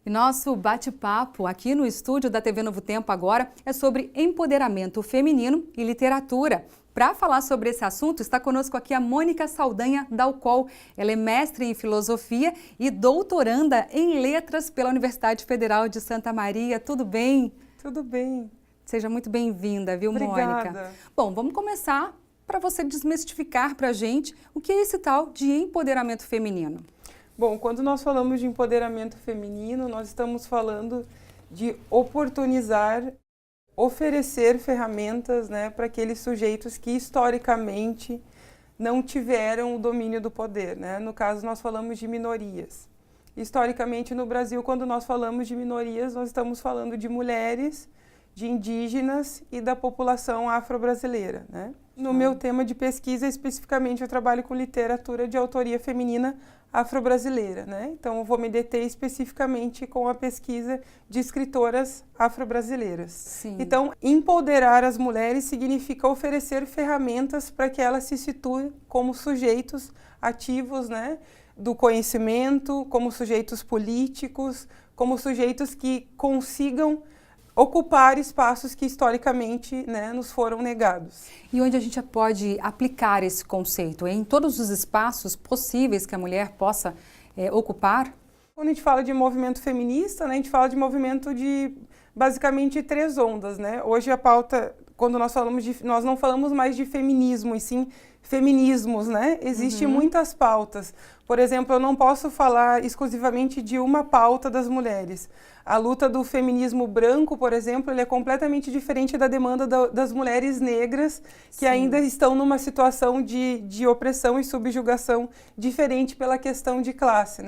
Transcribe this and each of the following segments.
E nosso bate-papo aqui no estúdio da TV Novo Tempo agora é sobre empoderamento feminino e literatura. Para falar sobre esse assunto, está conosco aqui a Mônica Saldanha da UCOL. Ela é mestre em filosofia e doutoranda em letras pela Universidade Federal de Santa Maria. Tudo bem? Tudo bem. Seja muito bem-vinda, viu, Obrigada. Mônica? Bom, vamos começar para você desmistificar para a gente o que é esse tal de empoderamento feminino. Bom, quando nós falamos de empoderamento feminino, nós estamos falando de oportunizar, oferecer ferramentas, para aqueles sujeitos que historicamente não tiveram o domínio do poder. No caso, nós falamos de minorias. Historicamente, no Brasil, quando nós falamos de minorias, nós estamos falando de mulheres, de indígenas e da população afro-brasileira. No meu tema de pesquisa, especificamente, eu trabalho com literatura de autoria feminina afro-brasileira, Então, eu vou me deter especificamente com a pesquisa de escritoras afro-brasileiras. Sim. Então, empoderar as mulheres significa oferecer ferramentas para que elas se situem como sujeitos ativos, do conhecimento, como sujeitos políticos, como sujeitos que consigam ocupar espaços que historicamente nos foram negados. E onde a gente pode aplicar esse conceito? Em todos os espaços possíveis que a mulher possa ocupar? Quando a gente fala de movimento feminista, a gente fala de movimento de basicamente três ondas. Hoje a pauta, quando nós não falamos mais de feminismo, e sim feminismos, Existem muitas pautas. Por exemplo, eu não posso falar exclusivamente de uma pauta das mulheres. A luta do feminismo branco, por exemplo, ele é completamente diferente da demanda das mulheres negras, que ainda estão numa situação de opressão e subjugação diferente pela questão de classe,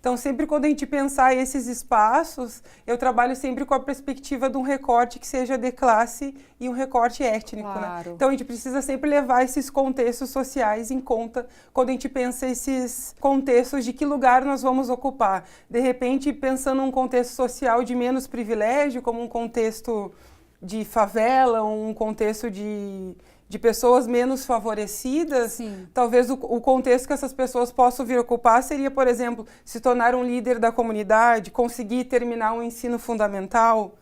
Então, sempre quando a gente pensar esses espaços, eu trabalho sempre com a perspectiva de um recorte que seja de classe e um recorte étnico, Claro. Então, a gente precisa sempre levar esses contextos sociais em conta quando a gente pensa esses contextos de que lugar nós vamos ocupar. De repente, pensando num contexto social de menos privilégio, como um contexto de favela, um contexto de pessoas menos favorecidas, Sim. Talvez o contexto que essas pessoas possam vir ocupar seria, por exemplo, se tornar um líder da comunidade, conseguir terminar um ensino fundamental,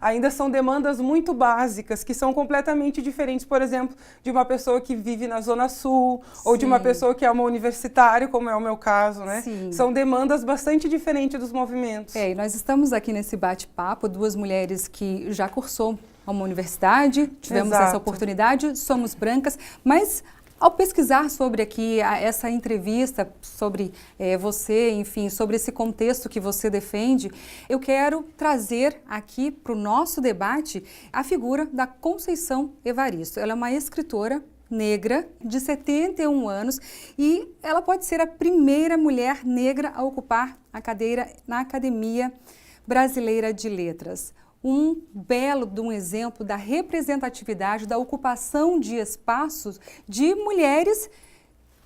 Ainda são demandas muito básicas, que são completamente diferentes, por exemplo, de uma pessoa que vive na Zona Sul, ou de uma pessoa que é uma universitária, como é o meu caso, Sim. São demandas bastante diferentes dos movimentos. E nós estamos aqui nesse bate-papo, duas mulheres que já cursou uma universidade, tivemos Exato. essa oportunidade, somos brancas, mas ao pesquisar sobre aqui essa entrevista, sobre você, enfim, sobre esse contexto que você defende, eu quero trazer aqui para o nosso debate a figura da Conceição Evaristo. Ela é uma escritora negra de 71 anos e ela pode ser a primeira mulher negra a ocupar a cadeira na Academia Brasileira de Letras. Um belo de um exemplo da representatividade, da ocupação de espaços de mulheres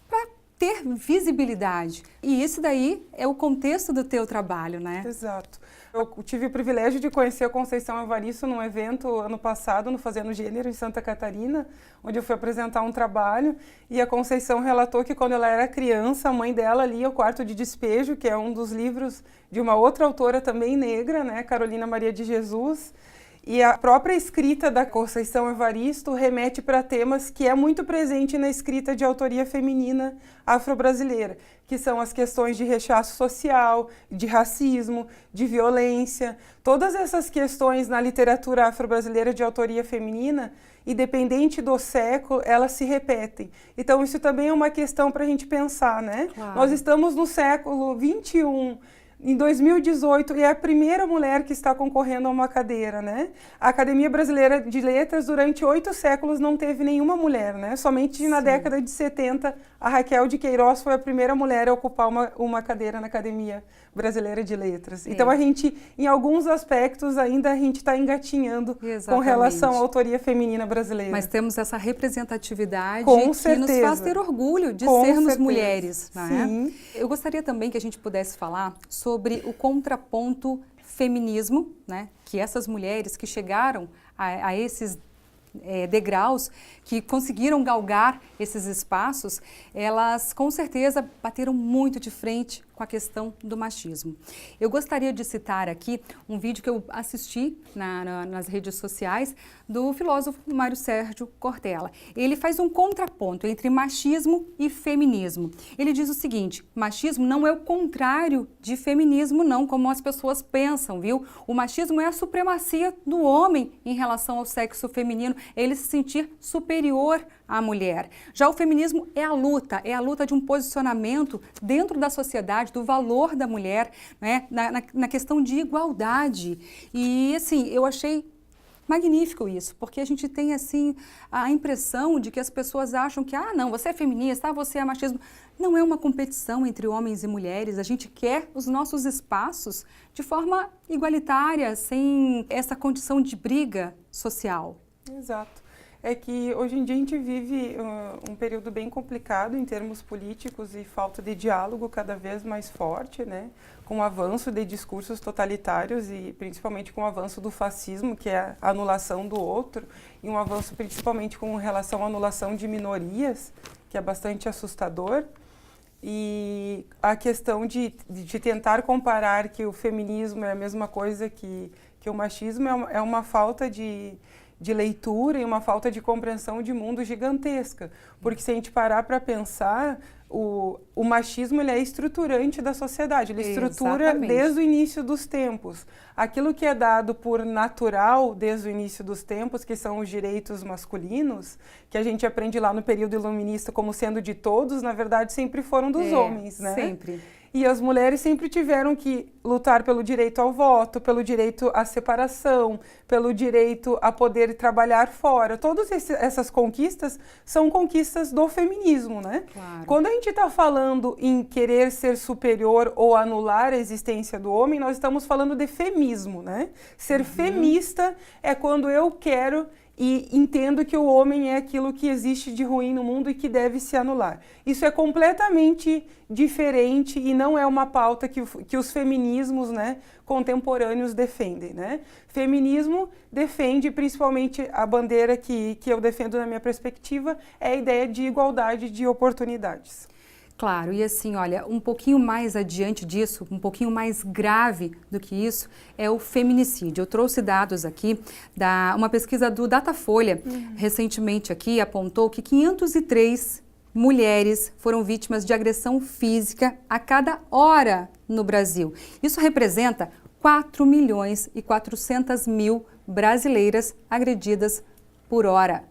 para ter visibilidade. E esse daí é o contexto do teu trabalho, Exato. Eu tive o privilégio de conhecer a Conceição Evaristo num evento ano passado, no Fazendo Gênero, em Santa Catarina, onde eu fui apresentar um trabalho, e a Conceição relatou que quando ela era criança, a mãe dela lia O Quarto de Despejo, que é um dos livros de uma outra autora também negra, Carolina Maria de Jesus, e a própria escrita da Conceição Evaristo remete para temas que é muito presente na escrita de autoria feminina afro-brasileira, que são as questões de rechaço social, de racismo, de violência. Todas essas questões na literatura afro-brasileira de autoria feminina, independente do século, elas se repetem. Então, isso também é uma questão para a gente pensar, Claro. Nós estamos no século XXI, em 2018, e é a primeira mulher que está concorrendo a uma cadeira, A Academia Brasileira de Letras, durante 8 séculos, não teve nenhuma mulher, Somente na década de 70, a Raquel de Queiroz foi a primeira mulher a ocupar uma cadeira na Academia Brasileira de Letras. Então, a gente, em alguns aspectos, ainda a gente está engatinhando com relação à autoria feminina brasileira. Mas temos essa representatividade Com que certeza. nos faz ter orgulho de Com sermos certeza. mulheres. Sim. Eu gostaria também que a gente pudesse falar sobre o contraponto feminismo, que essas mulheres que chegaram a esses degraus, que conseguiram galgar esses espaços, elas com certeza bateram muito de frente com a questão do machismo. Eu gostaria de citar aqui um vídeo que eu assisti nas redes sociais do filósofo Mário Sérgio Cortella. Ele faz um contraponto entre machismo e feminismo. Ele diz o seguinte: machismo não é o contrário de feminismo, não, como as pessoas pensam, viu? O machismo é a supremacia do homem em relação ao sexo feminino, é ele se sentir superior à mulher. Já o feminismo é a luta de um posicionamento dentro da sociedade, do valor da mulher, né, na questão de igualdade. E assim, eu achei magnífico isso, porque a gente tem assim a impressão de que as pessoas acham que, não, você é feminista, você é machismo. Não é uma competição entre homens e mulheres, a gente quer os nossos espaços de forma igualitária, sem essa condição de briga social. Exato. É que hoje em dia a gente vive um período bem complicado em termos políticos e falta de diálogo cada vez mais forte, né? Com o avanço de discursos totalitários e principalmente com o avanço do fascismo, que é a anulação do outro, e um avanço principalmente com relação à anulação de minorias, que é bastante assustador. E a questão de tentar comparar que o feminismo é a mesma coisa que o machismo é uma falta de leitura e uma falta de compreensão de mundo gigantesca. Porque se a gente parar para pensar, o machismo ele é estruturante da sociedade, ele estrutura Exatamente. desde o início dos tempos. Aquilo que é dado por natural desde o início dos tempos, que são os direitos masculinos, que a gente aprende lá no período iluminista como sendo de todos, na verdade sempre foram dos homens, né? Sempre. E as mulheres sempre tiveram que lutar pelo direito ao voto, pelo direito à separação, pelo direito a poder trabalhar fora. Todas essas conquistas são conquistas do feminismo, né? Claro. Quando a gente está falando em querer ser superior ou anular a existência do homem, nós estamos falando de femismo, né? Ser femista é quando eu quero e entendo que o homem é aquilo que existe de ruim no mundo e que deve se anular. Isso é completamente diferente e não é uma pauta que os feminismos, né, contemporâneos defendem, né? Feminismo defende principalmente a bandeira que eu defendo na minha perspectiva, é a ideia de igualdade de oportunidades. Claro, e assim, olha, um pouquinho mais adiante disso, um pouquinho mais grave do que isso, é o feminicídio. Eu trouxe dados aqui, uma pesquisa do Datafolha, recentemente aqui, apontou que 503 mulheres foram vítimas de agressão física a cada hora no Brasil. Isso representa 4.400.000 brasileiras agredidas por hora.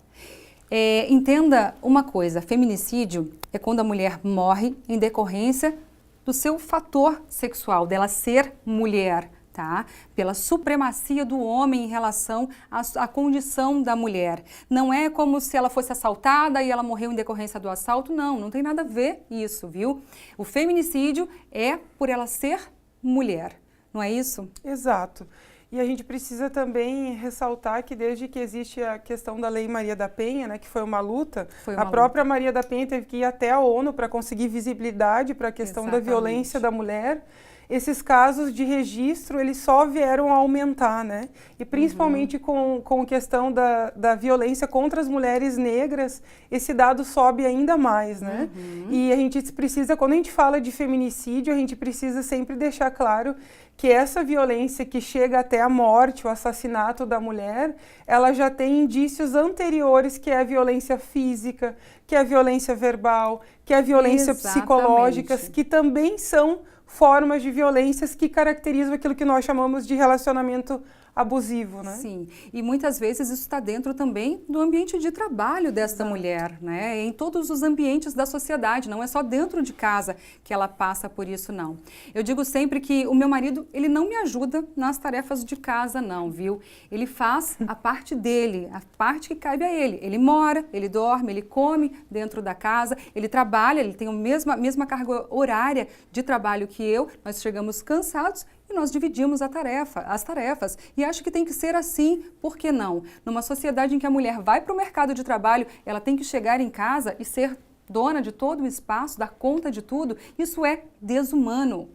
Entenda uma coisa, feminicídio é quando a mulher morre em decorrência do seu fator sexual, dela ser mulher, tá? Pela supremacia do homem em relação à condição da mulher. Não é como se ela fosse assaltada e ela morreu em decorrência do assalto, não tem nada a ver isso, viu? O feminicídio é por ela ser mulher, não é isso? Exato. E a gente precisa também ressaltar que desde que existe a questão da Lei Maria da Penha, né, que foi uma luta, a própria Maria da Penha teve que ir até a ONU para conseguir visibilidade para a questão da violência da mulher. Esses casos de registro, eles só vieram a aumentar, né? E principalmente com a questão da violência contra as mulheres negras, esse dado sobe ainda mais, né? E a gente precisa, quando a gente fala de feminicídio, a gente precisa sempre deixar claro que essa violência que chega até a morte, o assassinato da mulher, ela já tem indícios anteriores, que é a violência física, que é a violência verbal, que é a violência psicológica, que também são formas de violências que caracterizam aquilo que nós chamamos de relacionamento abusivo, né? Sim, e muitas vezes isso está dentro também do ambiente de trabalho desta mulher, né? Em todos os ambientes da sociedade, não é só dentro de casa que ela passa por isso, não. Eu digo sempre que o meu marido, ele não me ajuda nas tarefas de casa, não, viu? Ele faz a parte dele, a parte que cabe a ele. Ele mora, ele dorme, ele come dentro da casa, ele trabalha, ele tem a mesma carga horária de trabalho que eu, nós chegamos cansados e nós dividimos as tarefas. E acho que tem que ser assim, por que não? Numa sociedade em que a mulher vai para o mercado de trabalho, ela tem que chegar em casa e ser dona de todo o espaço, dar conta de tudo, isso é desumano.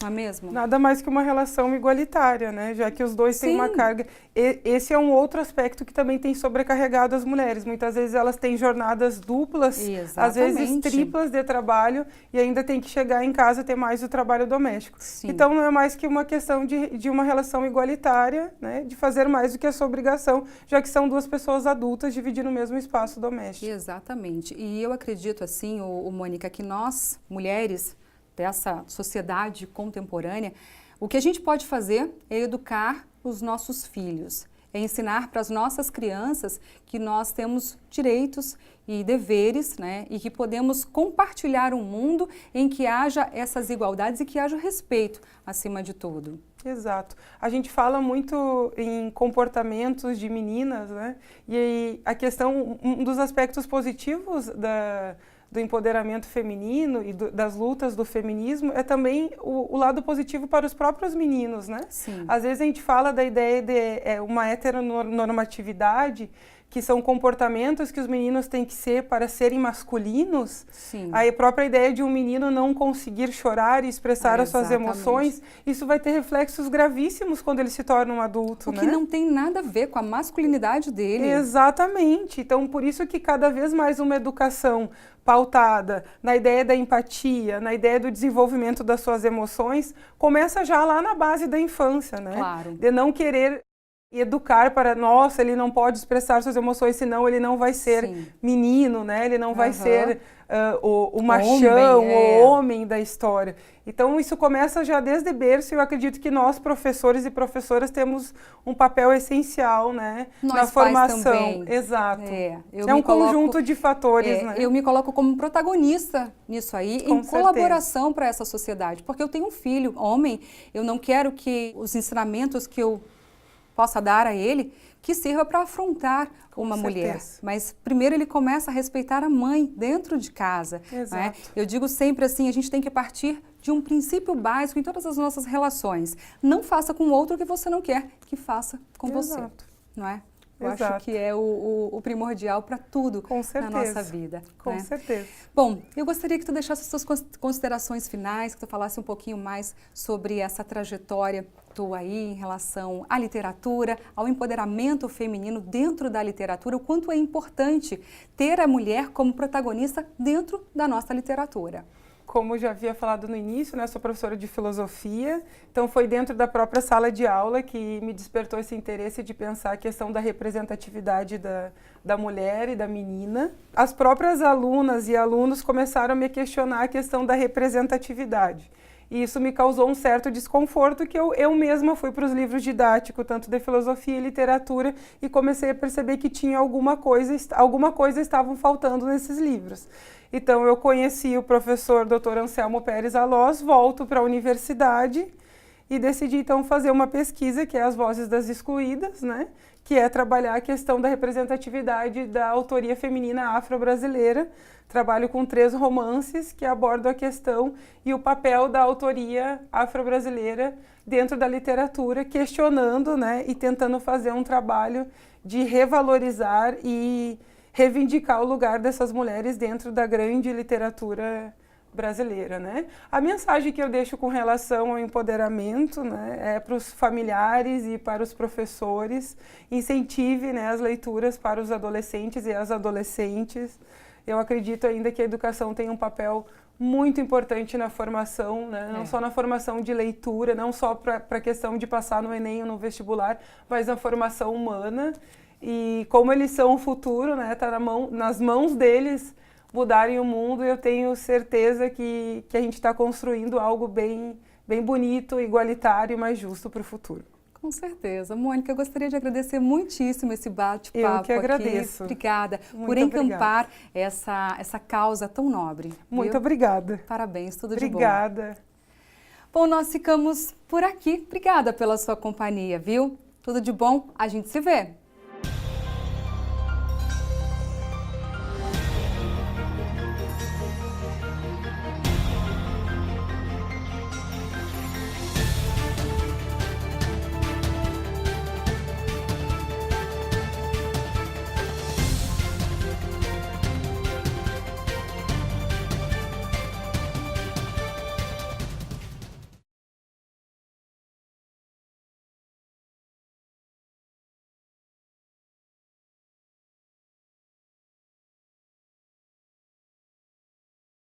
não é mesmo? Nada mais que uma relação igualitária, né? Já que os dois têm uma carga. Esse é um outro aspecto que também tem sobrecarregado as mulheres. Muitas vezes elas têm jornadas duplas, às vezes triplas de trabalho, e ainda tem que chegar em casa e ter mais o trabalho doméstico. Sim. Então não é mais que uma questão de uma relação igualitária, né? De fazer mais do que a sua obrigação, já que são duas pessoas adultas dividindo o mesmo espaço doméstico. Exatamente. E eu acredito, assim, Mônica, que nós, mulheres dessa sociedade contemporânea, o que a gente pode fazer é educar os nossos filhos, é ensinar para as nossas crianças que nós temos direitos e deveres, né, e que podemos compartilhar um mundo em que haja essas igualdades e que haja respeito acima de tudo. Exato. A gente fala muito em comportamentos de meninas, né? E a questão, um dos aspectos positivos do empoderamento feminino e das lutas do feminismo é também o lado positivo para os próprios meninos, né? Sim. Às vezes a gente fala da ideia de uma heteronormatividade, que são comportamentos que os meninos têm que ser para serem masculinos. Sim. Aí a própria ideia de um menino não conseguir chorar e expressar as suas emoções, isso vai ter reflexos gravíssimos quando ele se torna um adulto, né? O que não tem nada a ver com a masculinidade dele. Exatamente. Então, por isso que cada vez mais uma educação pautada na ideia da empatia, na ideia do desenvolvimento das suas emoções, começa já lá na base da infância, né? Claro. De não querer educar para, nossa, ele não pode expressar suas emoções, senão ele não vai ser menino, né? Ele não vai ser o machão, o homem da história. Então, isso começa já desde berço e eu acredito que nós, professores e professoras, temos um papel essencial, né? Na formação. Também. Exato. É um conjunto de fatores, né? Eu me coloco como protagonista nisso aí, em colaboração para essa sociedade. Porque eu tenho um filho, homem, eu não quero que os ensinamentos que eu possa dar a ele, que sirva para afrontar uma mulher. Mas primeiro ele começa a respeitar a mãe dentro de casa. Né? Eu digo sempre assim, a gente tem que partir de um princípio básico em todas as nossas relações. Não faça com o outro o que você não quer que faça com você. Não é? Eu acho que é o primordial para tudo na nossa vida. Com certeza. Bom, eu gostaria que tu deixasse as suas considerações finais, que tu falasse um pouquinho mais sobre essa trajetória tua aí em relação à literatura, ao empoderamento feminino dentro da literatura, o quanto é importante ter a mulher como protagonista dentro da nossa literatura. Como já havia falado no início, né, sou professora de filosofia, então foi dentro da própria sala de aula que me despertou esse interesse de pensar a questão da representatividade da mulher e da menina. As próprias alunas e alunos começaram a me questionar a questão da representatividade. E isso me causou um certo desconforto que eu mesma fui para os livros didáticos, tanto de filosofia e literatura, e comecei a perceber que tinha alguma coisa estavam faltando nesses livros. Então, eu conheci o professor Dr. Anselmo Pérez Alós, volto para a universidade e decidi, então, fazer uma pesquisa, que é As Vozes das Excluídas, né? Que é trabalhar a questão da representatividade da autoria feminina afro-brasileira. Trabalho com 3 romances que abordam a questão e o papel da autoria afro-brasileira dentro da literatura, questionando, né? E tentando fazer um trabalho de revalorizar e reivindicar o lugar dessas mulheres dentro da grande literatura brasileira, né? A mensagem que eu deixo com relação ao empoderamento, né, é para os familiares e para os professores: incentive, né, as leituras para os adolescentes e as adolescentes. Eu acredito ainda que a educação tem um papel muito importante na formação, né? Não só na formação de leitura, não só para a questão de passar no Enem ou no vestibular, mas na formação humana. E como eles são o futuro, né, tá nas mãos deles mudarem o mundo, eu tenho certeza que a gente está construindo algo bem bonito, igualitário e mais justo para o futuro. Com certeza. Mônica, eu gostaria de agradecer muitíssimo esse bate-papo aqui. Eu que agradeço. Obrigada por encampar essa causa tão nobre. Muito obrigada. Parabéns, tudo de bom. Obrigada. Bom, nós ficamos por aqui. Obrigada pela sua companhia, viu? Tudo de bom, a gente se vê.